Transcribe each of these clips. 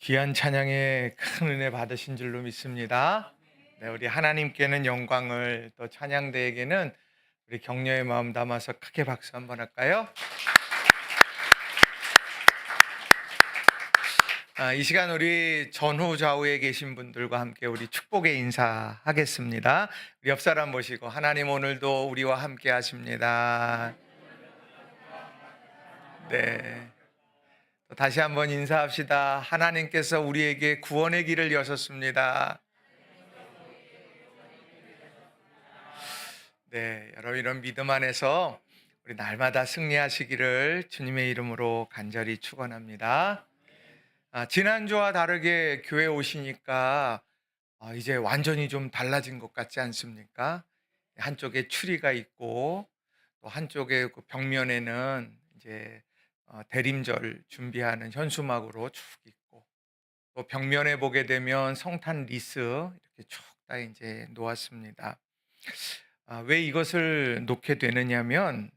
귀한 찬양에 큰 은혜 받으신 줄로 믿습니다. 네, 우리 하나님께는 영광을, 또 찬양대에게는 우리 격려의 마음 담아서 크게 박수 한번 할까요? 이 시간 우리 전후 좌우에 계신 분들과 함께 우리 축복의 인사하겠습니다. 우리 옆 사람 모시고, 하나님 오늘도 우리와 함께 하십니다. 네. 또 다시 한번 인사합시다. 하나님께서 우리에게 구원의 길을 여셨습니다. 네, 여러분 이런 믿음 안에서 우리 날마다 승리하시기를 주님의 이름으로 간절히 축원합니다. 지난주와 다르게 교회 오시니까 이제 완전히 좀 달라진 것 같지 않습니까? 한쪽에 추리가 있고, 또 한쪽에 그 벽면에는 이제 대림절 준비하는 현수막으로 쭉 있고, 또 벽면에 보게 되면 성탄 리스 이렇게 쭉 다 이제 놓았습니다. 왜 이것을 놓게 되느냐면,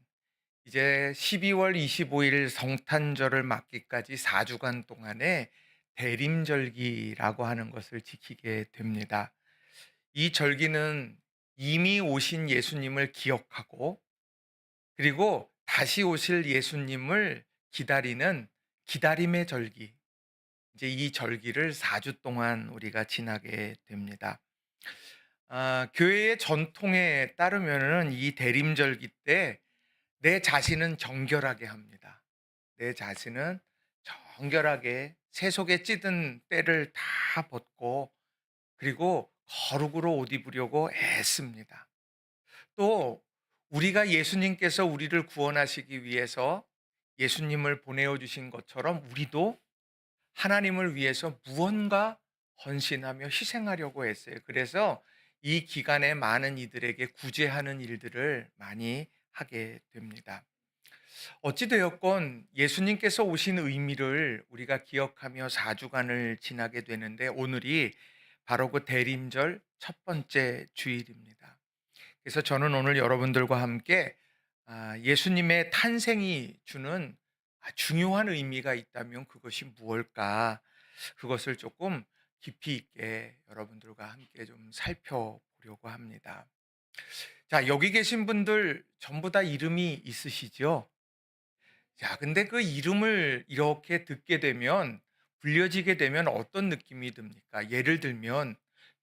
이제 12월 25일 성탄절을 맞기까지 4주간 동안에 대림절기라고 하는 것을 지키게 됩니다. 이 절기는 이미 오신 예수님을 기억하고, 그리고 다시 오실 예수님을 기다리는 기다림의 절기, 이제 이 절기를 4주 동안 우리가 지나게 됩니다. 교회의 전통에 따르면은 이 대림절기 때 내 자신은 정결하게 합니다. 내 자신은 정결하게 세속에 찌든 때를 다 벗고, 그리고 거룩으로 옷 입으려고 애씁니다. 또 우리가 예수님께서 우리를 구원하시기 위해서 예수님을 보내어 주신 것처럼, 우리도 하나님을 위해서 무언가 헌신하며 희생하려고 했어요. 그래서 이 기간에 많은 이들에게 구제하는 일들을 많이 하게 됩니다. 어찌되었건 예수님께서 오신 의미를 우리가 기억하며 4주간을 지나게 되는데, 오늘이 바로 그 대림절 첫 번째 주일입니다. 그래서 저는 오늘 여러분들과 함께 예수님의 탄생이 주는 중요한 의미가 있다면 그것이 무엇일까, 그것을 조금 깊이 있게 여러분들과 함께 좀 살펴보려고 합니다. 자, 여기 계신 분들 전부 다 이름이 있으시죠? 자, 근데 그 이름을 이렇게 듣게 되면, 불려지게 되면 어떤 느낌이 듭니까? 예를 들면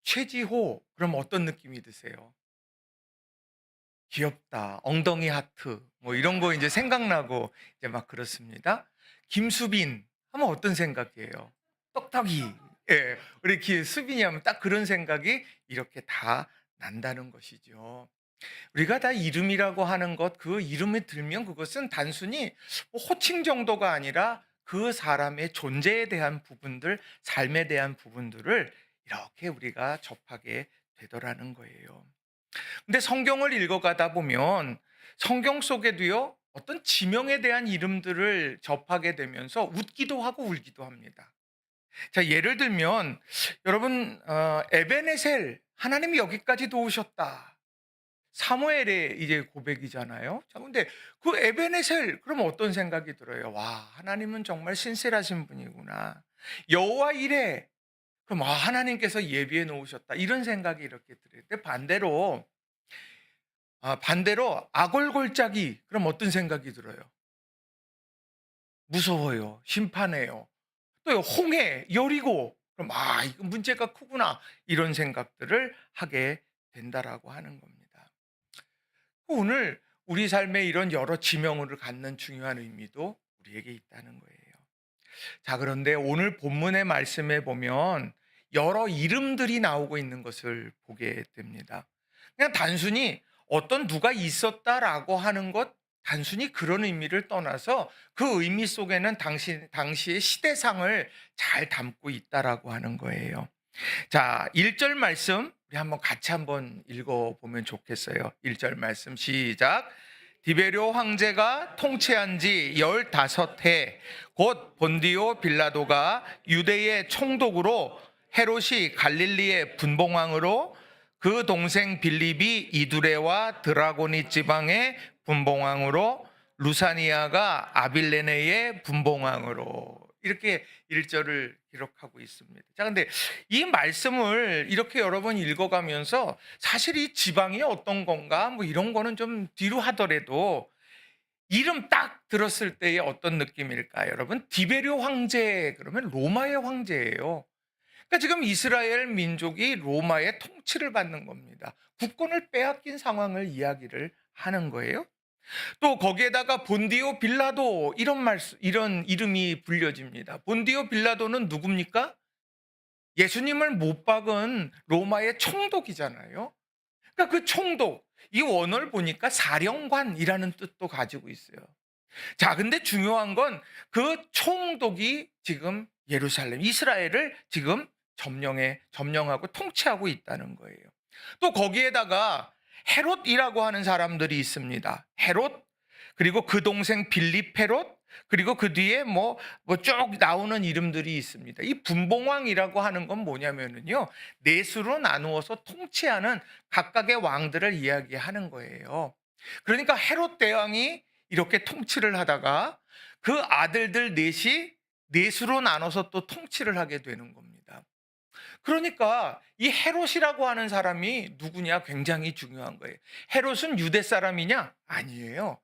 최지호, 그럼 어떤 느낌이 드세요? 귀엽다, 엉덩이 하트, 뭐 이런 거 이제 생각나고 이제 막 그렇습니다. 김수빈 하면 어떤 생각이에요? 똑딱이. 예, 우리 수빈이 하면 딱 그런 생각이 이렇게 다 난다는 것이죠. 우리가 다 이름이라고 하는 것, 그 이름이 들면 그것은 단순히 뭐 호칭 정도가 아니라 그 사람의 존재에 대한 부분들, 삶에 대한 부분들을 이렇게 우리가 접하게 되더라는 거예요. 근데 성경을 읽어가다 보면 성경 속에도요, 어떤 지명에 대한 이름들을 접하게 되면서 웃기도 하고 울기도 합니다. 자, 예를 들면 여러분, 에베네셀, 하나님이 여기까지 도우셨다, 사무엘의 이제 고백이잖아요. 자, 근데 그 에베네셀 그러면 어떤 생각이 들어요? 와, 하나님은 정말 신실하신 분이구나. 여호와 이레, 그럼 하나님께서 예비해 놓으셨다, 이런 생각이 이렇게 들어요. 근데 반대로 아골골짜기, 그럼 어떤 생각이 들어요? 무서워요. 심판해요. 또 홍해, 여리고, 그럼 이거 문제가 크구나, 이런 생각들을 하게 된다라고 하는 겁니다. 오늘 우리 삶에 이런 여러 지명을 갖는 중요한 의미도 우리에게 있다는 거예요. 자, 그런데 오늘 본문의 말씀에 보면 여러 이름들이 나오고 있는 것을 보게 됩니다. 그냥 단순히 어떤 누가 있었다라고 하는 것, 단순히 그런 의미를 떠나서 그 의미 속에는 당시의 시대상을 잘 담고 있다라고 하는 거예요. 자, 1절 말씀 우리 한번 같이 한번 읽어보면 좋겠어요. 1절 말씀 시작. 디베료 황제가 통치한 지 15해, 곧 본디오 빌라도가 유대의 총독으로, 헤롯이 갈릴리의 분봉왕으로, 그 동생 빌립이 이두레와 드라고니 지방의 분봉왕으로, 루사니아가 아빌레네의 분봉왕으로 이렇게 1절을 기록하고 있습니다. 자, 근데 이 말씀을 이렇게 여러 번 읽어가면서 사실 이 지방이 어떤 건가 뭐 이런 거는 좀 뒤로 하더라도 이름 딱 들었을 때의 어떤 느낌일까? 여러분, 디베rio 황제 그러면 로마의 황제예요. 그러니까 지금 이스라엘 민족이 로마의 통치를 받는 겁니다. 국권을 빼앗긴 상황을 이야기를 하는 거예요. 또 거기에다가 본디오 빌라도 이런 이름이 불려집니다. 본디오 빌라도는 누굽니까? 예수님을 못 박은 로마의 총독이잖아요. 그러니까 그 총독, 이 원어를 보니까 사령관이라는 뜻도 가지고 있어요. 자, 근데 중요한 건 그 총독이 지금 예루살렘, 이스라엘을 지금 점령하고 통치하고 있다는 거예요. 또 거기에다가 헤롯이라고 하는 사람들이 있습니다. 헤롯, 그리고 그 동생 빌립 헤롯, 그리고 그 뒤에 뭐 쭉 나오는 이름들이 있습니다. 이 분봉왕이라고 하는 건 뭐냐면은요, 넷으로 나누어서 통치하는 각각의 왕들을 이야기하는 거예요. 그러니까 헤롯 대왕이 이렇게 통치를 하다가 그 아들들 넷이 넷으로 나눠서 또 통치를 하게 되는 겁니다. 그러니까 이 헤롯이라고 하는 사람이 누구냐 굉장히 중요한 거예요. 헤롯은 유대 사람이냐? 아니에요.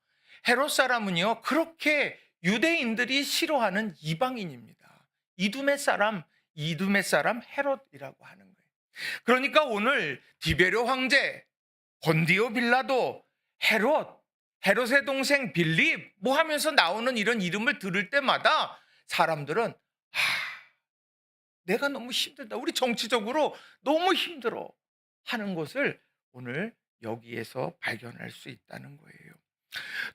헤롯 사람은요, 그렇게 유대인들이 싫어하는 이방인입니다. 이두메 사람 헤롯이라고 하는 거예요. 그러니까 오늘 디베료 황제, 본디오 빌라도, 헤롯의 동생 빌립 뭐 하면서 나오는 이런 이름을 들을 때마다 사람들은 내가 너무 힘들다. 우리 정치적으로 너무 힘들어 하는 것을 오늘 여기에서 발견할 수 있다는 거예요.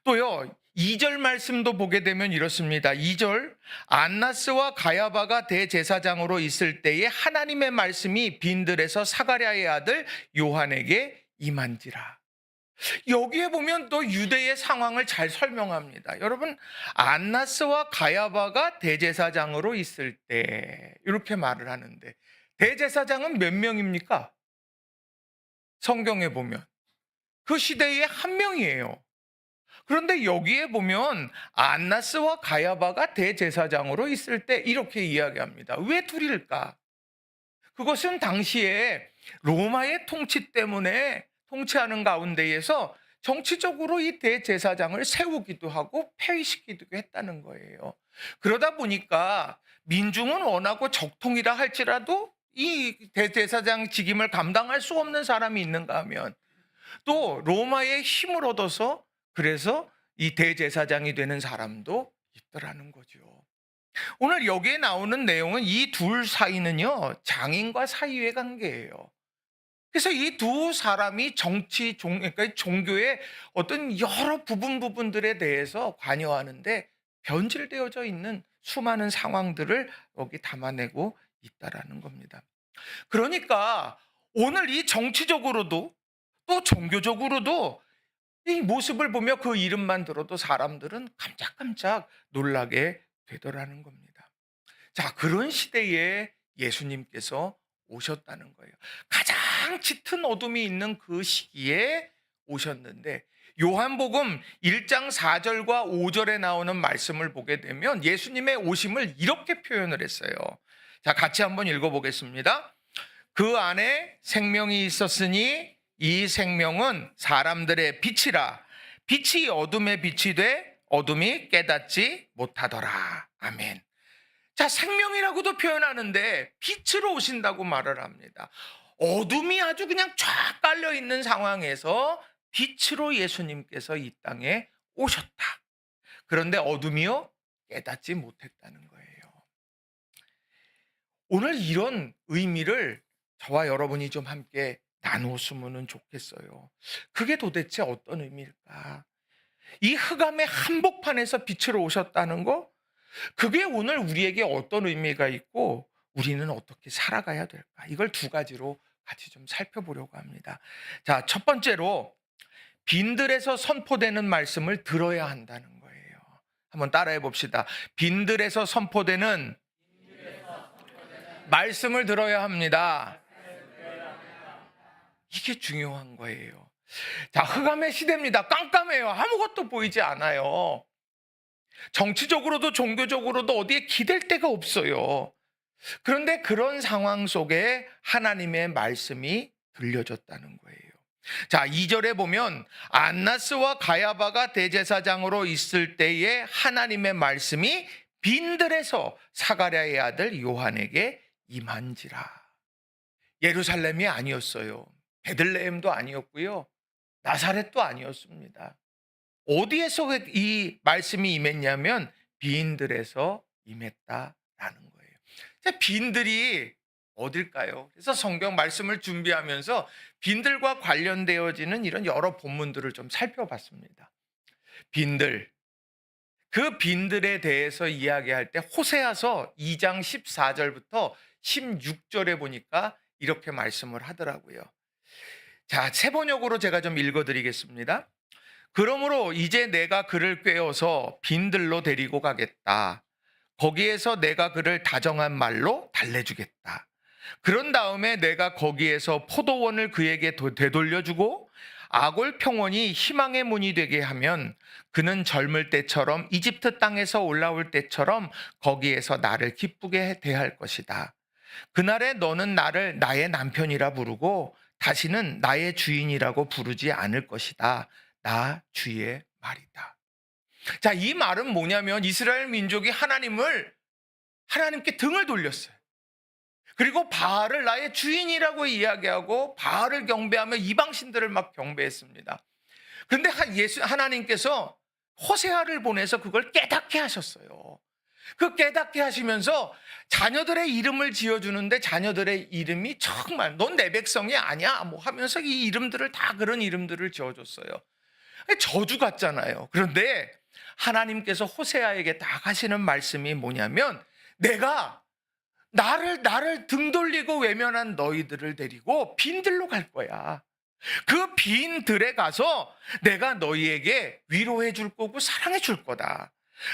또요, 2절 말씀도 보게 되면 이렇습니다. 2절, 안나스와 가야바가 대제사장으로 있을 때에 하나님의 말씀이 빈들에서 사가랴의 아들 요한에게 임한지라. 여기에 보면 또 유대의 상황을 잘 설명합니다. 여러분, 안나스와 가야바가 대제사장으로 있을 때 이렇게 말을 하는데, 대제사장은 몇 명입니까? 성경에 보면 그 시대에 한 명이에요. 그런데 여기에 보면 안나스와 가야바가 대제사장으로 있을 때 이렇게 이야기합니다. 왜 둘일까? 그것은 당시에 로마의 통치 때문에 통치하는 가운데에서 정치적으로 이 대제사장을 세우기도 하고 폐위시키기도 했다는 거예요. 그러다 보니까 민중은 원하고 적통이라 할지라도 이 대제사장 직임을 감당할 수 없는 사람이 있는가 하면 또 로마의 힘을 얻어서 그래서 이 대제사장이 되는 사람도 있더라는 거죠. 오늘 여기에 나오는 내용은 이 둘 사이는요, 장인과 사위의 관계예요. 그래서 이 두 사람이 그러니까 종교의 어떤 여러 부분들에 대해서 관여하는데 변질되어져 있는 수많은 상황들을 여기 담아내고 있다라는 겁니다. 그러니까 오늘 이 정치적으로도 또 종교적으로도 이 모습을 보며 그 이름만 들어도 사람들은 깜짝깜짝 놀라게 되더라는 겁니다. 자, 그런 시대에 예수님께서 오셨다는 거예요. 가장 짙은 어둠이 있는 그 시기에 오셨는데, 요한복음 1장 4절과 5절에 나오는 말씀을 보게 되면 예수님의 오심을 이렇게 표현을 했어요. 자, 같이 한번 읽어보겠습니다. 그 안에 생명이 있었으니 이 생명은 사람들의 빛이라. 빛이 어둠에 빛이 돼 어둠이 깨닫지 못하더라. 아멘. 자, 생명이라고도 표현하는데 빛으로 오신다고 말을 합니다. 어둠이 아주 그냥 쫙 깔려 있는 상황에서 빛으로 예수님께서 이 땅에 오셨다. 그런데 어둠이요, 깨닫지 못했다는 거예요. 오늘 이런 의미를 저와 여러분이 좀 함께 나누었으면 좋겠어요. 그게 도대체 어떤 의미일까? 이 흑암의 한복판에서 빛으로 오셨다는 거, 그게 오늘 우리에게 어떤 의미가 있고 우리는 어떻게 살아가야 될까? 이걸 두 가지로 같이 좀 살펴보려고 합니다. 자, 첫 번째로 빈들에서 선포되는 말씀을 들어야 한다는 거예요. 한번 따라해 봅시다. 빈들에서 선포되는 말씀을 들어야 합니다. 이게 중요한 거예요. 자, 흑암의 시대입니다. 깜깜해요. 아무것도 보이지 않아요. 정치적으로도 종교적으로도 어디에 기댈 데가 없어요. 그런데 그런 상황 속에 하나님의 말씀이 들려졌다는 거예요. 자, 2절에 보면 안나스와 가야바가 대제사장으로 있을 때에 하나님의 말씀이 빈들에서 사가랴의 아들 요한에게 임한지라. 예루살렘이 아니었어요. 베들레헴도 아니었고요. 나사렛도 아니었습니다. 어디에서 이 말씀이 임했냐면 빈들에서 임했다라는 거예요. 빈들이 어딜까요? 그래서 성경 말씀을 준비하면서 빈들과 관련되어지는 이런 여러 본문들을 좀 살펴봤습니다. 빈들, 그 빈들에 대해서 이야기할 때 호세아서 2장 14절부터 16절에 보니까 이렇게 말씀을 하더라고요. 자, 새 번역으로 제가 좀 읽어드리겠습니다. 그러므로 이제 내가 그를 꿰어서 빈들로 데리고 가겠다. 거기에서 내가 그를 다정한 말로 달래주겠다. 그런 다음에 내가 거기에서 포도원을 그에게 되돌려주고 아골 평원이 희망의 문이 되게 하면 그는 젊을 때처럼 이집트 땅에서 올라올 때처럼 거기에서 나를 기쁘게 대할 것이다. 그날에 너는 나를 나의 남편이라 부르고 다시는 나의 주인이라고 부르지 않을 것이다. 나 주의 말이다. 자, 이 말은 뭐냐면 이스라엘 민족이 하나님께 등을 돌렸어요. 그리고 바알을 나의 주인이라고 이야기하고 바알을 경배하며 이방신들을 막 경배했습니다. 그런데 하나님께서 호세아를 보내서 그걸 깨닫게 하셨어요. 그 깨닫게 하시면서 자녀들의 이름을 지어주는데 자녀들의 이름이 정말 넌 내 백성이 아니야 뭐 하면서 이 이름들을 다 그런 이름들을 지어줬어요. 저주 같잖아요. 그런데 하나님께서 호세아에게 딱 하시는 말씀이 뭐냐면 내가 나를 등 돌리고 외면한 너희들을 데리고 빈들로 갈 거야. 그 빈들에 가서 내가 너희에게 위로해 줄 거고 사랑해 줄 거다.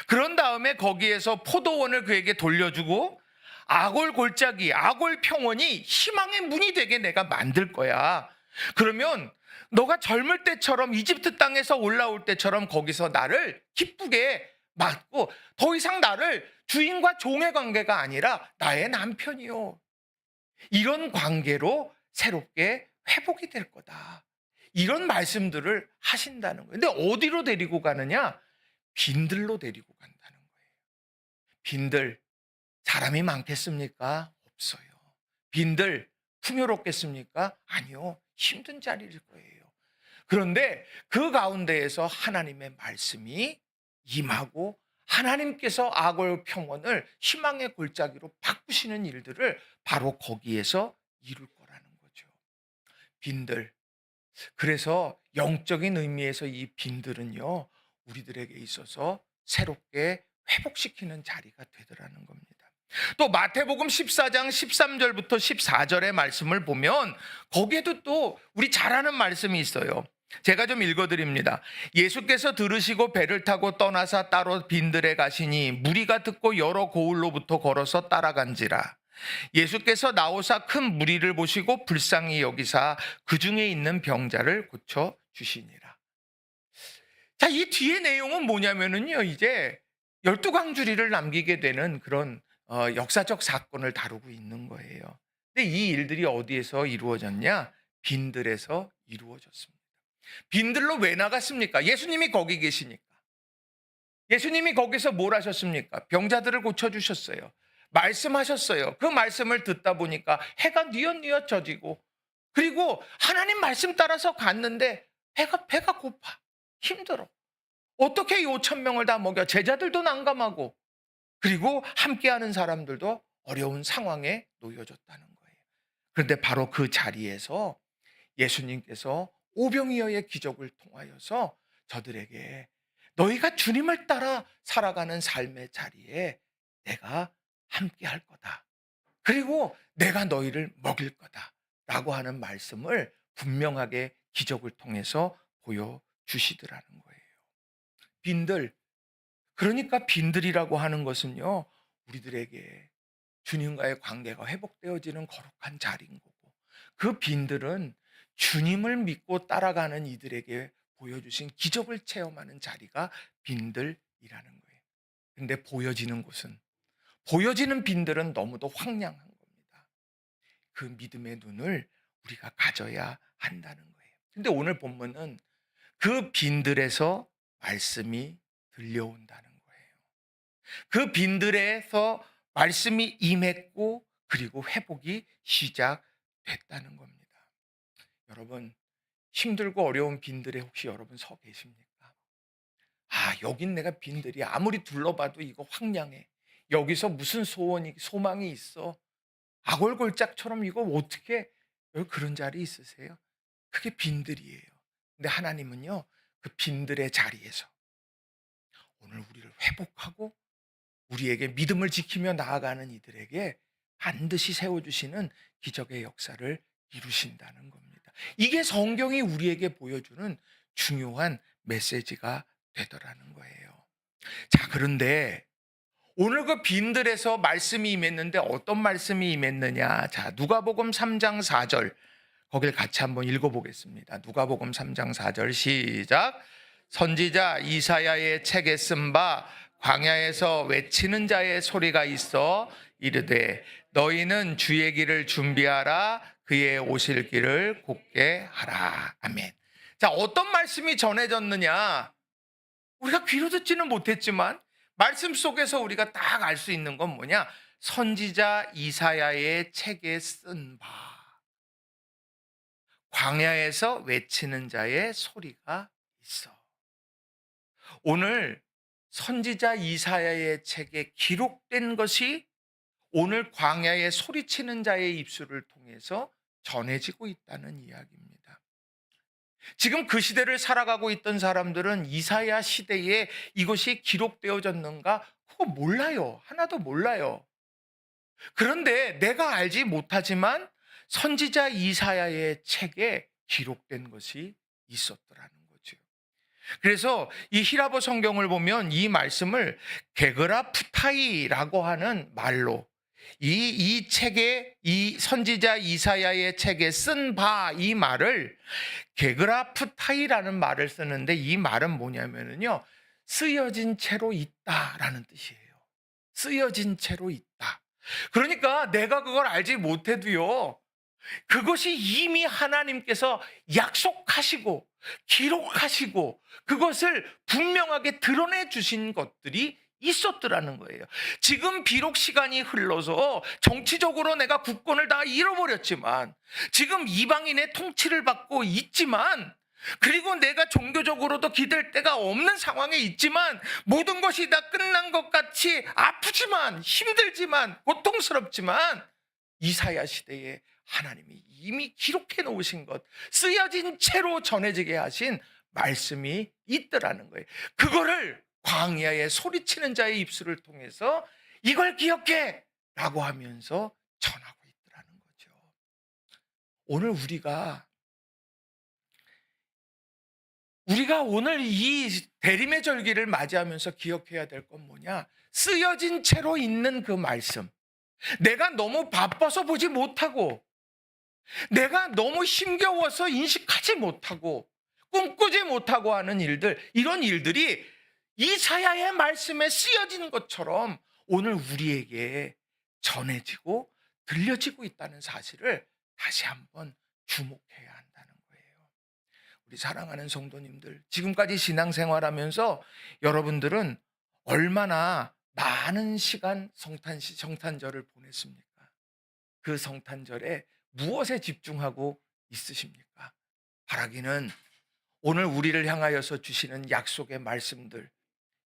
그런 다음에 거기에서 포도원을 그에게 돌려주고 아골 골짜기, 아골 평원이 희망의 문이 되게 내가 만들 거야. 그러면 너가 젊을 때처럼 이집트 땅에서 올라올 때처럼 거기서 나를 기쁘게 맞고 더 이상 나를 주인과 종의 관계가 아니라 나의 남편이요. 이런 관계로 새롭게 회복이 될 거다. 이런 말씀들을 하신다는 거예요. 근데 어디로 데리고 가느냐? 빈들로 데리고 간다는 거예요. 빈들, 사람이 많겠습니까? 없어요. 빈들, 풍요롭겠습니까? 아니요. 힘든 자리일 거예요. 그런데 그 가운데에서 하나님의 말씀이 임하고 하나님께서 아골 평원을 희망의 골짜기로 바꾸시는 일들을 바로 거기에서 이룰 거라는 거죠. 빈들. 그래서 영적인 의미에서 이 빈들은요, 우리들에게 있어서 새롭게 회복시키는 자리가 되더라는 겁니다. 또 마태복음 14장 13절부터 14절의 말씀을 보면 거기에도 또 우리 잘 아는 말씀이 있어요. 제가 좀 읽어드립니다. 예수께서 들으시고 배를 타고 떠나사 따로 빈들에 가시니 무리가 듣고 여러 고을로부터 걸어서 따라간지라. 예수께서 나오사 큰 무리를 보시고 불쌍히 여기사 그 중에 있는 병자를 고쳐 주시니라. 자, 이 뒤의 내용은 뭐냐면은요, 이제 12광주리를 남기게 되는 그런 역사적 사건을 다루고 있는 거예요. 근데 이 일들이 어디에서 이루어졌냐? 빈들에서 이루어졌습니다. 빈들로 왜 나갔습니까? 예수님이 거기 계시니까. 예수님이 거기서 뭘 하셨습니까? 병자들을 고쳐주셨어요. 말씀하셨어요. 그 말씀을 듣다 보니까 해가 뉘엿뉘엿 져지고 그리고 하나님 말씀 따라서 갔는데 배가 고파. 힘들어. 어떻게 이 5천 명을 다 먹여? 제자들도 난감하고 그리고 함께하는 사람들도 어려운 상황에 놓여졌다는 거예요. 그런데 바로 그 자리에서 예수님께서 오병이어의 기적을 통하여서 저들에게 너희가 주님을 따라 살아가는 삶의 자리에 내가 함께할 거다. 그리고 내가 너희를 먹일 거다. 라고 하는 말씀을 분명하게 기적을 통해서 보여주시더라는 거예요. 빈들, 그러니까 빈들이라고 하는 것은요, 우리들에게 주님과의 관계가 회복되어지는 거룩한 자리인 거고, 그 빈들은 주님을 믿고 따라가는 이들에게 보여주신 기적을 체험하는 자리가 빈들이라는 거예요. 근데 보여지는 빈들은 너무도 황량한 겁니다. 그 믿음의 눈을 우리가 가져야 한다는 거예요. 근데 오늘 본문은 그 빈들에서 말씀이 들려온다는 거예요. 그 빈들에서 말씀이 임했고 그리고 회복이 시작됐다는 겁니다. 여러분, 힘들고 어려운 빈들에 혹시 여러분 서 계십니까? 아, 여긴 내가 빈들이 아무리 둘러봐도 이거 황량해. 여기서 무슨 소망이 있어? 아골골짝처럼 이거 어떻게 여기 그런 자리 있으세요? 그게 빈들이에요. 근데 하나님은요, 그 빈들의 자리에서 오늘 우리를 회복하고 우리에게 믿음을 지키며 나아가는 이들에게 반드시 세워주시는 기적의 역사를 이루신다는 겁니다. 이게 성경이 우리에게 보여주는 중요한 메시지가 되더라는 거예요. 자, 그런데 오늘 그 빈들에서 말씀이 임했는데 어떤 말씀이 임했느냐? 자, 누가복음 3장 4절 거길 같이 한번 읽어보겠습니다. 누가복음 3장 4절 시작. 선지자 이사야의 책에 쓴 바 광야에서 외치는 자의 소리가 있어 이르되 너희는 주의 길을 준비하라 그의 오실 길을 곧게 하라. 아멘. 자, 어떤 말씀이 전해졌느냐? 우리가 귀로 듣지는 못했지만 말씀 속에서 우리가 딱 알 수 있는 건 뭐냐? 선지자 이사야의 책에 쓴 바 광야에서 외치는 자의 소리가 있어. 오늘 선지자 이사야의 책에 기록된 것이 오늘 광야에 소리치는 자의 입술을 통해서 전해지고 있다는 이야기입니다. 지금 그 시대를 살아가고 있던 사람들은 이사야 시대에 이것이 기록되어졌는가? 그거 몰라요. 하나도 몰라요. 그런데 내가 알지 못하지만 선지자 이사야의 책에 기록된 것이 있었더라는 거죠. 그래서 이 히라보 성경을 보면 이 말씀을 게그라프타이라고 하는 말로 이 책에 이 선지자 이사야의 책에 쓴 바 이 말을 게그라프타이라는 말을 쓰는데 이 말은 뭐냐면요 쓰여진 채로 있다라는 뜻이에요. 쓰여진 채로 있다. 그러니까 내가 그걸 알지 못해도요 그것이 이미 하나님께서 약속하시고 기록하시고 그것을 분명하게 드러내 주신 것들이 있었더라는 거예요. 지금 비록 시간이 흘러서 정치적으로 내가 국권을 다 잃어버렸지만 지금 이방인의 통치를 받고 있지만 그리고 내가 종교적으로도 기댈 데가 없는 상황에 있지만 모든 것이 다 끝난 것 같이 아프지만 힘들지만 고통스럽지만 이사야 시대에 하나님이 이미 기록해 놓으신 것 쓰여진 채로 전해지게 하신 말씀이 있더라는 거예요. 그거를 광야에 소리치는 자의 입술을 통해서 이걸 기억해 라고 하면서 전하고 있더라는 거죠. 오늘 우리가 오늘 이 대림의 절기를 맞이하면서 기억해야 될 건 뭐냐? 쓰여진 채로 있는 그 말씀. 내가 너무 바빠서 보지 못하고 내가 너무 힘겨워서 인식하지 못하고 꿈꾸지 못하고 하는 일들, 이런 일들이 이사야의 말씀에 쓰여진 것처럼 오늘 우리에게 전해지고 들려지고 있다는 사실을 다시 한번 주목해야 한다는 거예요. 우리 사랑하는 성도님들, 지금까지 신앙생활하면서 여러분들은 얼마나 많은 시간 성탄절을 보냈습니까? 그 성탄절에 무엇에 집중하고 있으십니까? 바라기는 오늘 우리를 향하여서 주시는 약속의 말씀들,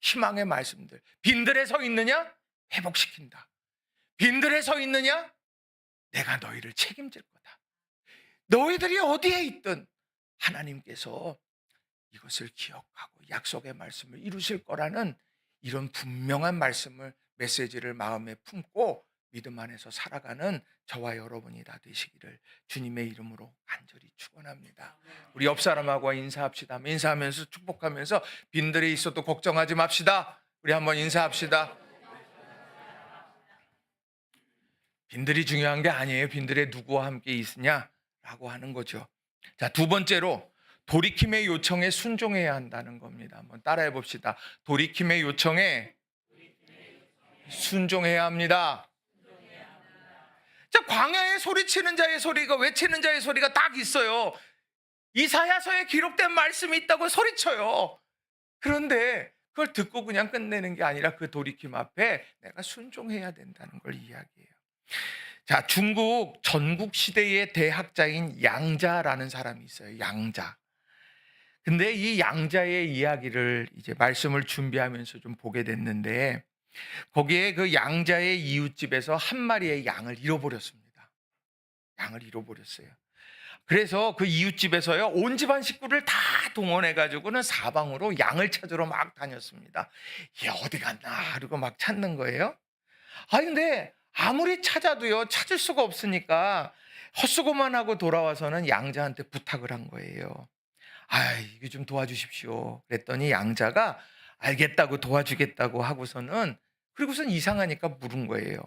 희망의 말씀들, 빈들에 서 있느냐? 회복시킨다. 빈들에 서 있느냐? 내가 너희를 책임질 거다. 너희들이 어디에 있든 하나님께서 이것을 기억하고 약속의 말씀을 이루실 거라는 이런 분명한 말씀을, 메시지를 마음에 품고 믿음 안에서 살아가는 저와 여러분이 다 되시기를 주님의 이름으로 간절히 축원합니다. 우리 옆 사람하고 인사합시다. 인사하면서 축복하면서 빈들에 있어도 걱정하지 맙시다. 우리 한번 인사합시다. 빈들이 중요한 게 아니에요. 빈들에 누구와 함께 있으냐라고 하는 거죠. 자, 두 번째로 돌이킴의 요청에 순종해야 한다는 겁니다. 한번 따라해 봅시다. 돌이킴의 요청에 순종해야 합니다. 자, 광야에 소리치는 자의 소리가, 외치는 자의 소리가 딱 있어요. 이사야서에 기록된 말씀이 있다고 소리쳐요. 그런데 그걸 듣고 그냥 끝내는 게 아니라 그 돌이킴 앞에 내가 순종해야 된다는 걸 이야기해요. 자, 중국 전국 시대의 대학자인 양자라는 사람이 있어요. 양자. 근데 이 양자의 이야기를 이제 말씀을 준비하면서 좀 보게 됐는데, 거기에 그 양자의 이웃집에서 한 마리의 양을 잃어버렸습니다. 양을 잃어버렸어요. 그래서 그 이웃집에서요, 온 집안 식구를 다 동원해 가지고는 사방으로 양을 찾으러 막 다녔습니다. 얘 어디 갔나 그러고 막 찾는 거예요. 근데 아무리 찾아도요, 찾을 수가 없으니까 헛수고만 하고 돌아와서는 양자한테 부탁을 한 거예요. 이거 좀 도와주십시오. 그랬더니 양자가 알겠다고 도와주겠다고 하고서는, 그리고선 이상하니까 물은 거예요.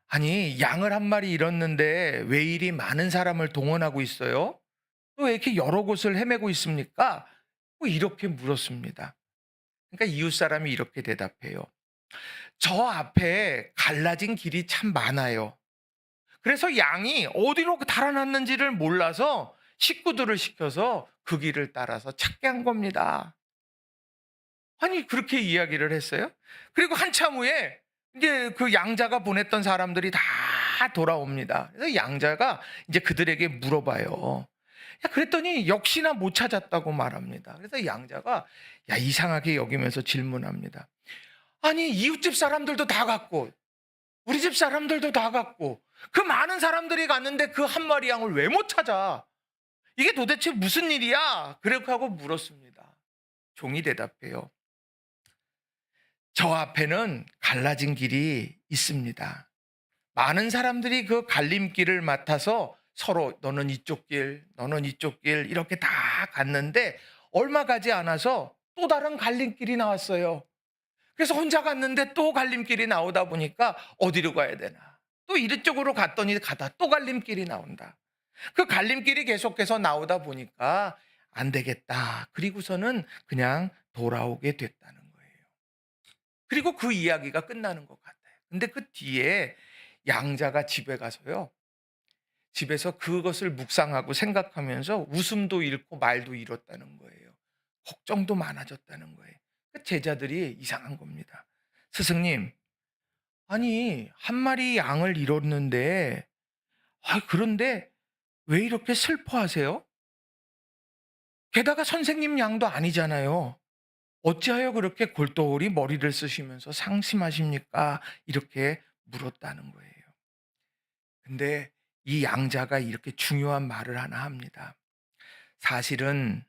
아니, 양을 한 마리 잃었는데 왜 이리 많은 사람을 동원하고 있어요? 또 왜 이렇게 여러 곳을 헤매고 있습니까? 뭐 이렇게 물었습니다. 그러니까 이웃 사람이 이렇게 대답해요. 저 앞에 갈라진 길이 참 많아요. 그래서 양이 어디로 달아났는지를 몰라서 식구들을 시켜서 그 길을 따라서 찾게 한 겁니다. 아니, 그렇게 이야기를 했어요. 그리고 한참 후에 이제 그 양자가 보냈던 사람들이 다 돌아옵니다. 그래서 양자가 이제 그들에게 물어봐요. 야, 그랬더니 역시나 못 찾았다고 말합니다. 그래서 양자가 이상하게 여기면서 질문합니다. 아니, 이웃집 사람들도 다 갔고 우리 집 사람들도 다 갔고 그 많은 사람들이 갔는데 그 한 마리 양을 왜 못 찾아? 이게 도대체 무슨 일이야? 그렇게 하고 물었습니다. 종이 대답해요. 저 앞에는 갈라진 길이 있습니다. 많은 사람들이 그 갈림길을 맡아서 서로 너는 이쪽 길, 너는 이쪽 길 이렇게 다 갔는데 얼마 가지 않아서 또 다른 갈림길이 나왔어요. 그래서 혼자 갔는데 또 갈림길이 나오다 보니까 어디로 가야 되나? 또 이쪽으로 갔더니 가다 또 갈림길이 나온다. 그 갈림길이 계속해서 나오다 보니까 안 되겠다. 그리고서는 그냥 돌아오게 됐다는 거예요. 그리고 그 이야기가 끝나는 것 같아요. 근데 그 뒤에 양자가 집에 가서요, 집에서 그것을 묵상하고 생각하면서 웃음도 잃고 말도 잃었다는 거예요. 걱정도 많아졌다는 거예요. 그 제자들이 이상한 겁니다. 스승님, 아니, 한 마리 양을 잃었는데, 그런데 왜 이렇게 슬퍼하세요? 게다가 선생님 양도 아니잖아요. 어찌하여 그렇게 골똘히 머리를 쓰시면서 상심하십니까? 이렇게 물었다는 거예요. 근데 이 양자가 이렇게 중요한 말을 하나 합니다. 사실은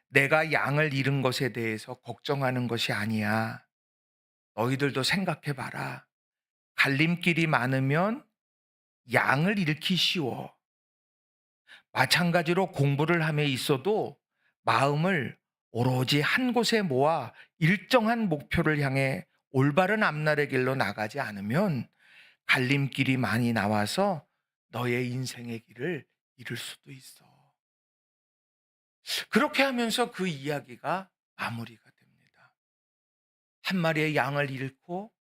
내가 양을 잃은 것에 대해서 걱정하는 것이 아니야. 너희들도 생각해 봐라. 갈림길이 많으면 양을 잃기 쉬워. 마찬가지로 공부를 함에 있어도 마음을 오로지 한 곳에 모아 일정한 목표를 향해 올바른 앞날의 길로 나가지 않으면 갈림길이 많이 나와서 너의 인생의 길을 잃을 수도 있어. 그렇게 하면서 그 이야기가 마무리가 됩니다. 한 마리의 양을 잃고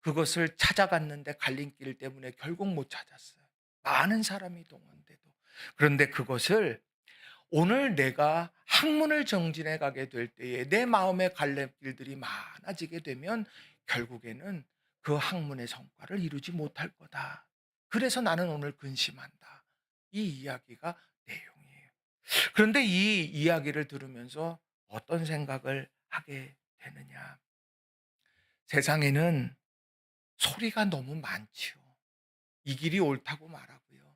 그것을 찾아갔는데 갈림길 때문에 결국 못 찾았어요. 많은 사람이 동원돼도. 그런데 그것을 오늘 내가 학문을 정진해 가게 될 때에 내 마음의 갈림길들이 많아지게 되면 결국에는 그 학문의 성과를 이루지 못할 거다. 그래서 나는 오늘 근심한다. 이 이야기가 내용이에요. 그런데 이 이야기를 들으면서 어떤 생각을 하게 되느냐. 세상에는 소리가 너무 많지요. 이 길이 옳다고 말하고요.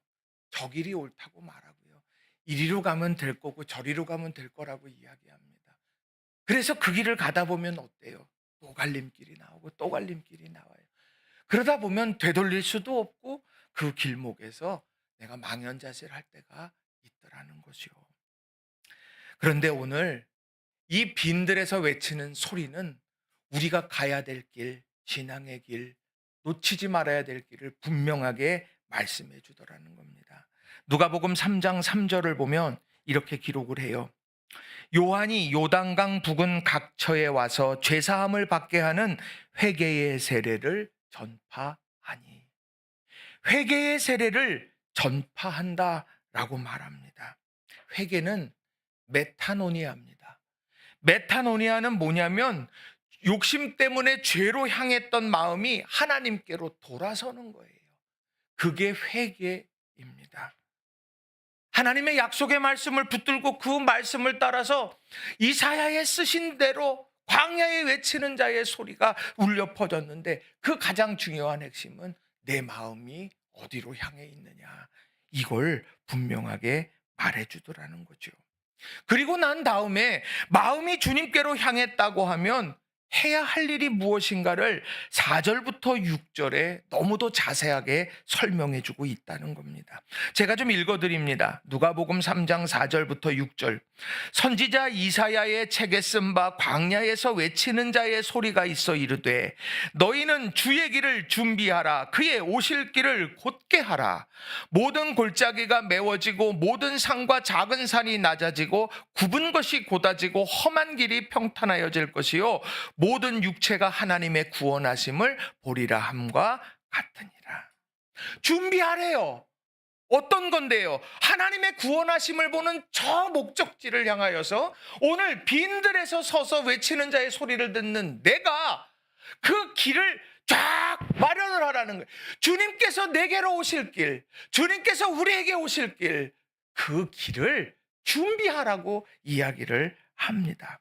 저 길이 옳다고 말하고요. 이리로 가면 될 거고 저리로 가면 될 거라고 이야기합니다. 그래서 그 길을 가다 보면 어때요? 또 갈림길이 나오고 또 갈림길이 나와요. 그러다 보면 되돌릴 수도 없고 그 길목에서 내가 망연자실할 때가 있더라는 것이요. 그런데 오늘 이 빈들에서 외치는 소리는 우리가 가야 될 길, 신앙의 길, 놓치지 말아야 될 길을 분명하게 말씀해 주더라는 겁니다. 누가복음 3장 3절을 보면 이렇게 기록을 해요. 요한이 요단강 부근 각처에 와서 죄사함을 받게 하는 회개의 세례를 전파하니. 회개의 세례를 전파한다라고 말합니다. 회개는 메타노니아입니다. 메타노니아는 뭐냐면 욕심 때문에 죄로 향했던 마음이 하나님께로 돌아서는 거예요. 그게 회개입니다. 하나님의 약속의 말씀을 붙들고 그 말씀을 따라서 이사야의 쓰신 대로 광야에 외치는 자의 소리가 울려 퍼졌는데, 그 가장 중요한 핵심은 내 마음이 어디로 향해 있느냐, 이걸 분명하게 말해주더라는 거죠. 그리고 난 다음에 마음이 주님께로 향했다고 하면 해야 할 일이 무엇인가를 4절부터 6절에 너무도 자세하게 설명해 주고 있다는 겁니다. 제가 좀 읽어드립니다. 누가복음 3장 4절부터 6절. 선지자 이사야의 책에 쓴 바 광야에서 외치는 자의 소리가 있어 이르되, 너희는 주의 길을 준비하라. 그의 오실 길을 곧게 하라. 모든 골짜기가 메워지고 모든 산과 작은 산이 낮아지고 굽은 것이 곧아지고 험한 길이 평탄하여질 것이요 모든 육체가 하나님의 구원하심을 보리라 함과 같으니라. 준비하래요. 어떤 건데요? 하나님의 구원하심을 보는 저 목적지를 향하여서 오늘 빈들에서 서서 외치는 자의 소리를 듣는 내가 그 길을 쫙 마련을 하라는 거예요. 주님께서 내게로 오실 길, 주님께서 우리에게 오실 길, 그 길을 준비하라고 이야기를 합니다.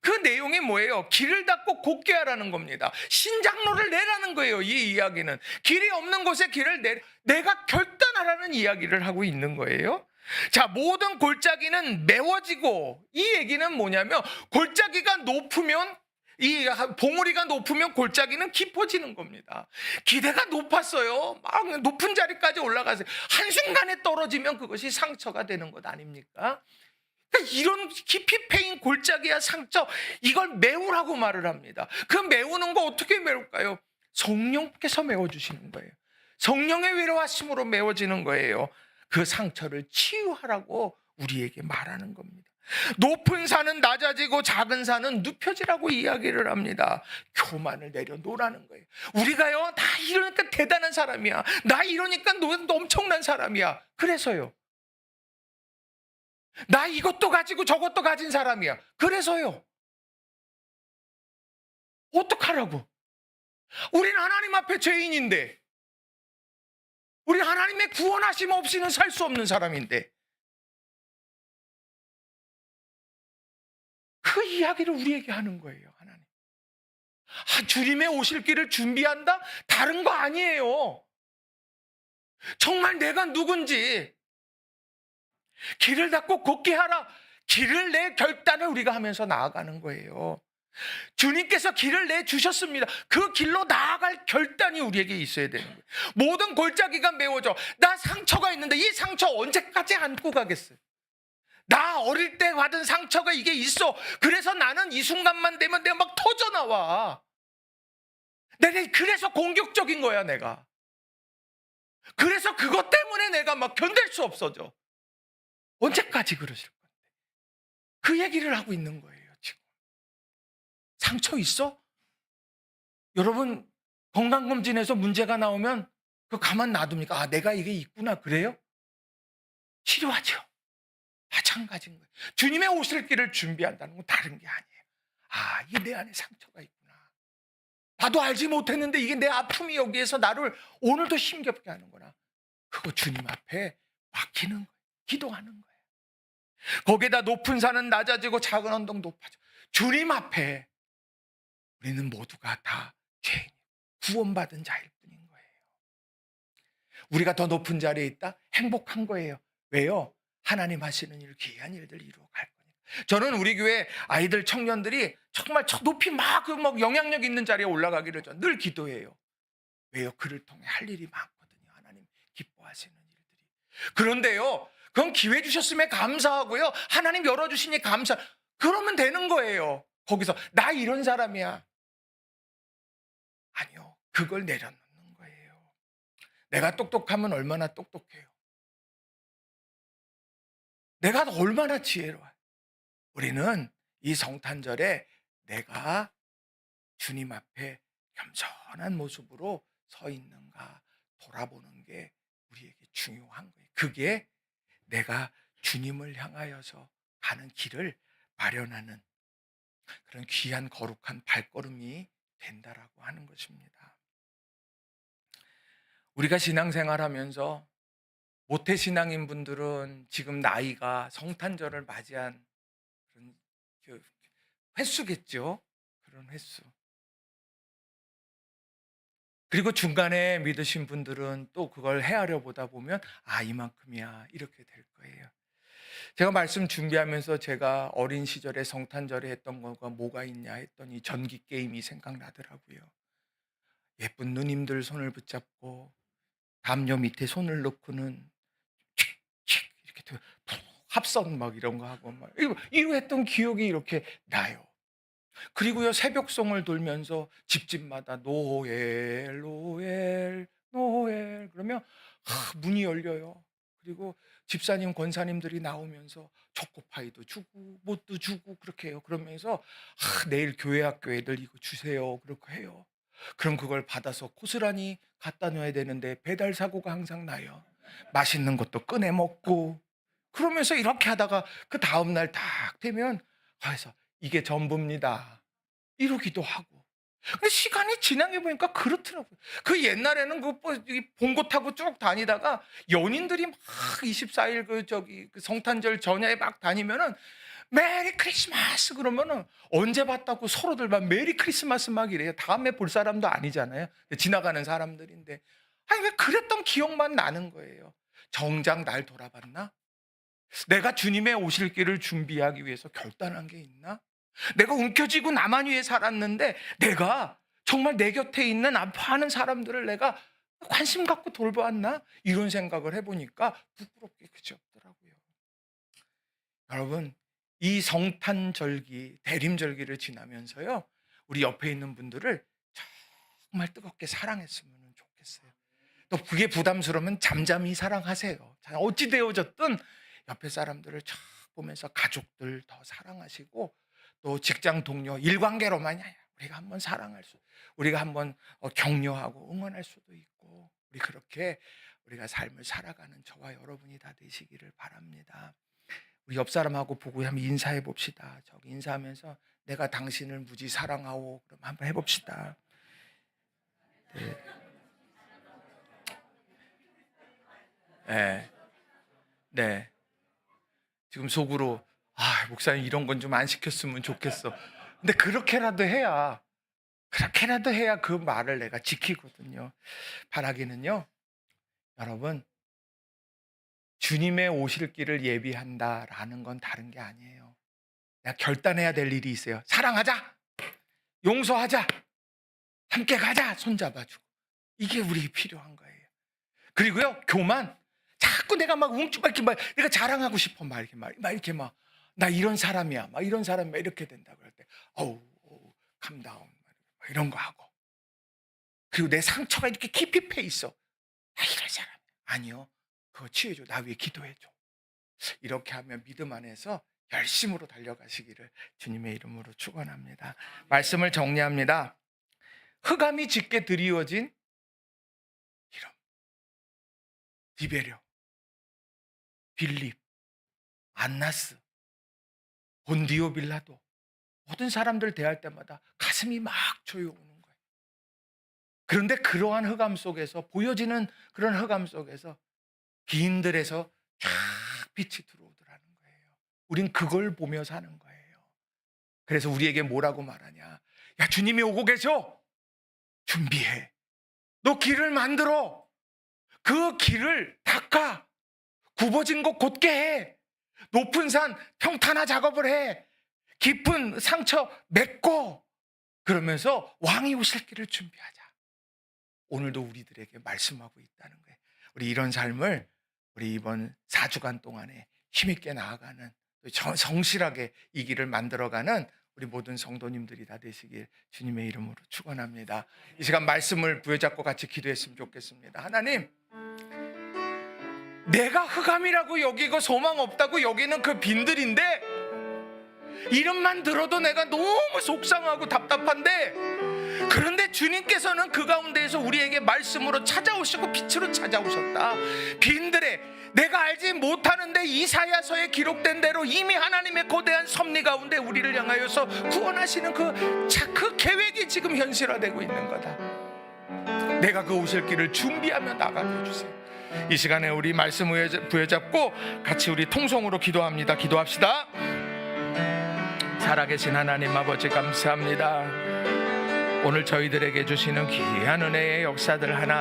그 내용이 뭐예요? 길을 닦고 곧게 하라는 겁니다. 신장로를 내라는 거예요. 이 이야기는 길이 없는 곳에 길을 내가 결단하라는 이야기를 하고 있는 거예요. 자, 모든 골짜기는 메워지고, 이 얘기는 뭐냐면 골짜기가 높으면, 이 봉우리가 높으면 골짜기는 깊어지는 겁니다. 기대가 높았어요. 막 높은 자리까지 올라가세요. 한순간에 떨어지면 그것이 상처가 되는 것 아닙니까? 그러니까 이런 깊이 패인 골짜기야 상처, 이걸 메우라고 말을 합니다. 그 메우는 거 어떻게 메울까요? 성령께서 메워주시는 거예요. 성령의 위로하심으로 메워지는 거예요. 그 상처를 치유하라고 우리에게 말하는 겁니다. 높은 산은 낮아지고 작은 산은 눕혀지라고 이야기를 합니다. 교만을 내려놓으라는 거예요. 우리가요, 나 이러니까 대단한 사람이야, 나 이러니까 너 엄청난 사람이야, 그래서요, 나 이것도 가지고 저것도 가진 사람이야, 그래서요, 어떡하라고? 우린 하나님 앞에 죄인인데, 우리 하나님의 구원하심 없이는 살 수 없는 사람인데, 그 이야기를 우리에게 하는 거예요, 하나님. 주님의 오실 길을 준비한다? 다른 거 아니에요. 정말 내가 누군지 길을 닦고 곧게 하라. 길을 내 결단을 우리가 하면서 나아가는 거예요. 주님께서 길을 내주셨습니다. 그 길로 나아갈 결단이 우리에게 있어야 되는 거예요. 모든 골짜기가 메워져. 나 상처가 있는데 이 상처 언제까지 안고 가겠어요? 나 어릴 때 받은 상처가 이게 있어. 그래서 나는 이 순간만 되면 내가 막 터져나와. 내가 그래서 공격적인 거야, 내가. 그래서 그것 때문에 내가 막 견딜 수 없어져. 언제까지 그러실 건데? 그 얘기를 하고 있는 거예요, 지금. 상처 있어? 여러분, 건강검진에서 문제가 나오면 그거 가만 놔둡니까? 아, 내가 이게 있구나, 그래요? 치료하죠. 마찬가지인 거예요. 주님의 오실 길을 준비한다는 건 다른 게 아니에요. 아, 이게 내 안에 상처가 있구나. 나도 알지 못했는데 이게 내 아픔이 여기에서 나를 오늘도 힘겹게 하는구나. 그거 주님 앞에 맡기는 거예요. 기도하는 거예요. 거기에다 높은 산은 낮아지고 작은 언덕 높아져. 주님 앞에 우리는 모두가 다 죄인, 구원받은 자일 뿐인 거예요. 우리가 더 높은 자리에 있다? 행복한 거예요. 왜요? 하나님 하시는 일, 귀한 일들 이루어 갈 거니까. 저는 우리 교회 아이들, 청년들이 정말 저 높이 막 영향력 있는 자리에 올라가기를 전 늘 기도해요. 왜요? 그를 통해 할 일이 많거든요. 하나님 기뻐하시는 일들이. 그런데요, 그건 기회 주셨음에 감사하고요, 하나님 열어주시니 감사, 그러면 되는 거예요. 거기서 나 이런 사람이야. 아니요, 그걸 내려놓는 거예요. 내가 똑똑하면 얼마나 똑똑해요. 내가 얼마나 지혜로워. 우리는 이 성탄절에 내가 주님 앞에 겸손한 모습으로 서 있는가 돌아보는 게 우리에게 중요한 거예요. 그게 내가 주님을 향하여서 가는 길을 마련하는 그런 귀한 거룩한 발걸음이 된다라고 하는 것입니다. 우리가 신앙생활하면서 모태신앙인 분들은 지금 나이가 성탄절을 맞이한 그런 그 횟수겠죠. 그런 횟수. 그리고 중간에 믿으신 분들은 또 그걸 헤아려 보다 보면 이만큼이야 이렇게 될 거예요. 제가 말씀 준비하면서 제가 어린 시절에 성탄절에 했던 거가 뭐가 있냐 했더니 전기 게임이 생각나더라고요. 예쁜 누님들 손을 붙잡고 담요 밑에 손을 넣고는 칙칙 이렇게 합성 막 이런 거 하고 막 이거 했던 기억이 이렇게 나요. 그리고요, 새벽송을 돌면서 집집마다 노엘 노엘 노엘 그러면 문이 열려요. 그리고 집사님 권사님들이 나오면서 초코파이도 주고 뭣도 주고 그렇게 해요. 그러면서 내일 교회 학교 애들 이거 주세요 그렇게 해요. 그럼 그걸 받아서 고스란히 갖다 놔야 되는데 배달 사고가 항상 나요. 맛있는 것도 꺼내 먹고 그러면서 이렇게 하다가 그 다음 날 딱 되면 그래서 이게 전부입니다 이러기도 하고. 근데 시간이 지나게 보니까 그렇더라고요. 그 옛날에는 봉고 타고 쭉 다니다가 연인들이 막 24일 그 성탄절 전야에 막 다니면은 메리 크리스마스 그러면은 언제 봤다고 서로들 막 메리 크리스마스 막 이래요. 다음에 볼 사람도 아니잖아요. 지나가는 사람들인데. 왜 그랬던 기억만 나는 거예요. 정작 날 돌아봤나? 내가 주님의 오실 길을 준비하기 위해서 결단한 게 있나? 내가 움켜쥐고 나만 위해 살았는데 내가 정말 내 곁에 있는 아파하는 사람들을 내가 관심 갖고 돌보았나? 이런 생각을 해보니까 부끄럽게 그지 없더라고요. 여러분, 이 성탄절기, 대림절기를 지나면서요, 우리 옆에 있는 분들을 정말 뜨겁게 사랑했으면 좋겠어요. 또 그게 부담스러우면 잠잠히 사랑하세요. 어찌 되어졌든 옆에 사람들을 쫙 보면서 가족들 더 사랑하시고 또 직장 동료, 일관계로만이 아니라 우리가 한번 우리가 한번 격려하고 응원할 수도 있고 그렇게 우리가 삶을 살아가는 저와 여러분이 다 되시기를 바랍니다. 우리 옆 사람하고 보고 한번 인사해 봅시다. 저기 인사하면서 내가 당신을 무지 사랑하오. 그럼 한번 해봅시다. 네. 네. 네. 지금 속으로 목사님 이런 건 좀 안 시켰으면 좋겠어. 근데 그렇게라도 해야 그 말을 내가 지키거든요. 바라기는요, 여러분, 주님의 오실 길을 예비한다라는 건 다른 게 아니에요. 내가 결단해야 될 일이 있어요. 사랑하자, 용서하자, 함께 가자, 손잡아주고. 이게 우리에게 필요한 거예요. 그리고요, 교만. 자꾸 내가 막 내가 자랑하고 싶어. 나 이런 사람이야. 이렇게 된다. 그럴 때, 캄다운. 이런 거 하고. 그리고 내 상처가 이렇게 깊이 패 있어. 이런 사람. 아니요. 그거 치유해줘. 나 위해 기도해줘. 이렇게 하면 믿음 안에서 열심으로 달려가시기를 주님의 이름으로 축원합니다. 말씀을 정리합니다. 흑암이 짙게 드리워진 이름. 디베려, 빌립, 안나스, 본디오 빌라도 모든 사람들 대할 때마다 가슴이 막 조여오는 거예요. 그런데 그러한 흑암 속에서 보여지는 그런 흑암 속에서 기인들에서 쫙 빛이 들어오더라는 거예요. 우린 그걸 보며 사는 거예요. 그래서 우리에게 뭐라고 말하냐? 야, 주님이 오고 계셔. 준비해. 너 길을 만들어. 그 길을 닦아. 굽어진 곳 곧게 해. 높은 산 평탄화 작업을 해. 깊은 상처 맺고 그러면서 왕이 오실 길을 준비하자. 오늘도 우리들에게 말씀하고 있다는 거예요. 우리 이런 삶을 우리 이번 4주간 동안에 힘있게 나아가는 성실하게 이 길을 만들어가는 우리 모든 성도님들이 다 되시길 주님의 이름으로 축원합니다. 이 시간 말씀을 부여잡고 같이 기도했으면 좋겠습니다. 하나님, 내가 흑암이라고 여기고 소망 없다고 여기는 그 빈들인데, 이름만 들어도 내가 너무 속상하고 답답한데, 그런데 주님께서는 그 가운데에서 우리에게 말씀으로 찾아오시고 빛으로 찾아오셨다. 빈들에 내가 알지 못하는데 이사야서에 기록된 대로 이미 하나님의 거대한 섭리 가운데 우리를 향하여서 구원하시는 그 계획이 지금 현실화되고 있는 거다. 내가 그 오실 길을 준비하며 나가게 해주세요. 이 시간에 우리 말씀 부여잡고 같이 우리 통성으로 기도합니다. 기도합시다. 살아계신 하나님 아버지, 감사합니다. 오늘 저희들에게 주시는 귀한 은혜의 역사들 하나